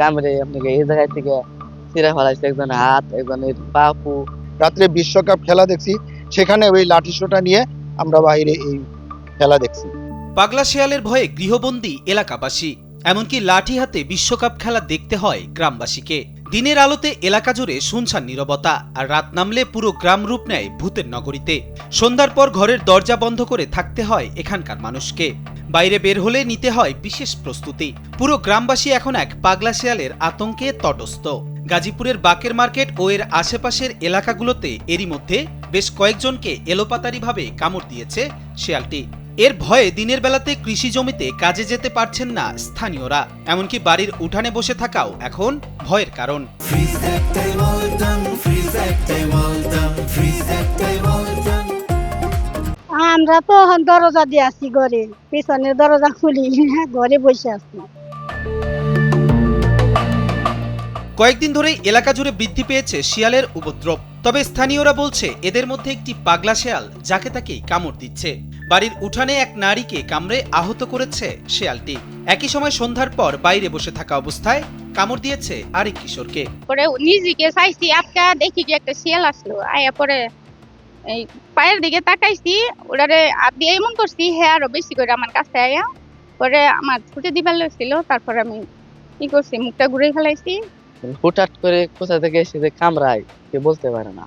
কামড়ে আপনাকে এই জায়গায় থেকে ছিঁড়ে ফেলাইছে, একজনের হাত, একজনের পা। রাত্রে বিশ্বকাপ খেলা দেখছি, সেখানে ওই লাঠি সোঁটা নিয়ে আমরা বাইরে এই খেলা দেখছি। পাগলা শিয়ালের ভয়ে গৃহবন্দী এলাকাবাসী, এমনকি লাঠি হাতে বিশ্বকাপ খেলা দেখতে হয় গ্রামবাসীকে। দিনের আলোতে এলাকা জুড়ে শুনশান নীরবতা, আর রাত নামলে পুরো গ্রাম রূপ নেয় ভূতের নগরীতে। সন্ধ্যার পর ঘরের দরজা বন্ধ করে থাকতে হয় এখানকার মানুষকে। বাইরে বের হলে নিতে হয় বিশেষ প্রস্তুতি। পুরো গ্রামবাসী এখন এক পাগলা শিয়ালের আতঙ্কে তটস্থ। গাজীপুরের বাকের মার্কেট ও এর আশেপাশের এলাকাগুলোতে এরই মধ্যে বেশ কয়েকজনকে এলোপাতারিভাবে কামড় দিয়েছে শিয়ালটি। এর ভয়ে দিনের বেলাতে কৃষি জমিতে কাজে যেতে পারছেন না স্থানীয়রা, এমনকি বাড়ির উঠানে বসে থাকাও এখন ভয়ের কারণ। আমরা তো দরজা দিয়ে আছি, ঘরে পিছনের দরজা খুলি, ঘরে বসে আছি। কয়েকদিন ধরেই এলাকা জুড়ে বৃদ্ধি পেয়েছে শিয়ালের উপদ্রব। তবে স্থানীয়রা বলছে এদের মধ্যে একটি পাগলা শিয়াল যাকে তাকেই কামড় দিচ্ছে। বাড়ির উঠানে এক নারীকে কামড়ে আহত করেছে শিয়ালটি। একই সময় সন্ধ্যার পর বাইরে বসে থাকা অবস্থায় কামড় দিয়েছে আরেক কিশোরকে। পরে নিজেকে চাইছি আপকা, দেখি যে একটা শিয়াল আসলো, আয়া পরে এই পায়ের দিকে তাকাইছি, ওটারে আপ দিয়ে এমন করছি, হ্যাঁ আরো বেশি করে আমার কাছে আয়া পরে আমার ছুটে দিবার ছিল। তারপরে আমি কি করছি, মুখটা ঘুরে ফেলাইছি। হুটহাট করে কোথা থেকে এসে যে কামড়ায় কে বলতে পারে না।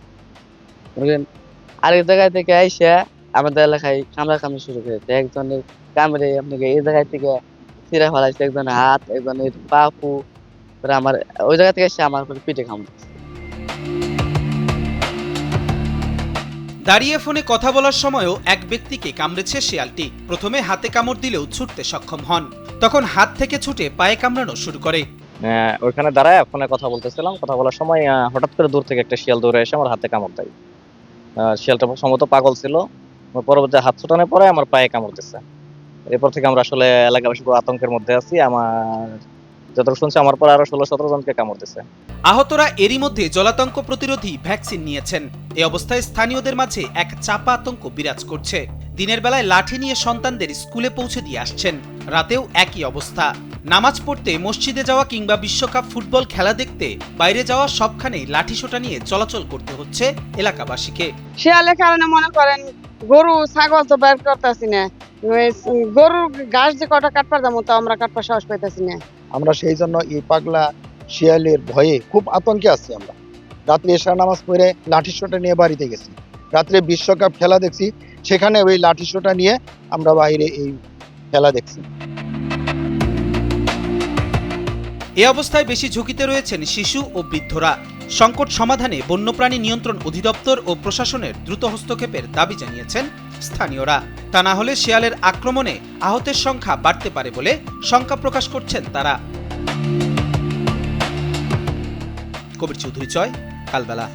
আরেক জায়গায় থেকে আইসা আমাদের এলাকায় কামড়াকামড়ি শুরু করেছে। একজনের কামড়ে আপনাকে এই জায়গায় থেকে ছিঁড়ে ফেলাইছে, একজনের হাত, একজনের পা। আমার ওই জায়গা থেকে এসে আমার পিঠে কামড়েছে। দাঁড়িয়ে ফোনে কথা বলার সময়ও এক ব্যক্তিকে কামড়েছে শিয়ালটি। প্রথমে হাতে কামড় দিলেও ছুটতে সক্ষম হন, তখন হাত থেকে ছুটে পায়ে কামড়ানো শুরু করে। ওইখানে দাঁড়ায় ফোনে কথা বলতেছিলাম, কথা বলার সময় হঠাৎ করে দূর থেকে একটা শিয়াল দৌড়ে এসে আমার হাতে কামড় দেয়। শিয়ালটা সম্ভবত পাগল ছিল, পরবর্তী হাত ছোটানোর পরে আমার পায়ে কামড় দিচ্ছে। এরপর থেকে আমরা আসলে এলাকাবাসী পুরো আতঙ্কের মধ্যে আছি। আমার যতটুকু শুনছি আমার পর আরো 16-17 জনকে কামড় দিচ্ছে। আহতরা এরই মধ্যে জলাতঙ্ক প্রতিরোধী ভ্যাকসিন নিয়েছেন। এ অবস্থায় স্থানীয়দের মাঝে এক চাপা আতঙ্ক বিরাজ করছে। দিনের বেলায় লাঠি নিয়ে সন্তানদের স্কুলে পৌঁছে দিয়ে আসছেন, রাতেও একই অবস্থা। নামাজ পড়তে মসজিদে যাওয়া কিংবা বিশ্বকাপ ফুটবল খেলা দেখতে বাইরে যাওয়া সবখানেই লাঠি সোঁটা নিয়ে চলাচল করতে হচ্ছে এলাকাবাসীকে। শিয়ালের কারণে মনে করেন গরু ছাগল তো বের করতেছি না, গরুর ঘাস যে কটা কাটপার দাম তো আমরা কাটপার সাহস পাইতেছি না। আমরা সেই জন্য এই পাগলা শিয়ালের ভয়ে খুব আতঙ্কে আছি। আমরা রাত্রে এশা নামাজ পড়ে লাঠি সোঁটা নিয়ে বাড়িতে গেছি। রাত্রে বিশ্বকাপ খেলা দেখছি, সেখানে ওই লাঠি সোঁটা নিয়ে আমরা বাইরে এই খেলা দেখছি। এ অবস্থায় বেশি ঝুঁকিতে রয়েছেন শিশু ও বৃদ্ধরা। সংকট সমাধানে বন্যপ্রাণী নিয়ন্ত্রণ অধিদপ্তর ও প্রশাসনের দ্রুত হস্তক্ষেপের দাবি জানিয়েছেন স্থানীয়রা। তা না হলে শিয়ালের আক্রমণে আহতের সংখ্যা বাড়তে পারে বলে শঙ্কা প্রকাশ করছেন তারা। কবির চৌধুরী, কালবেলা।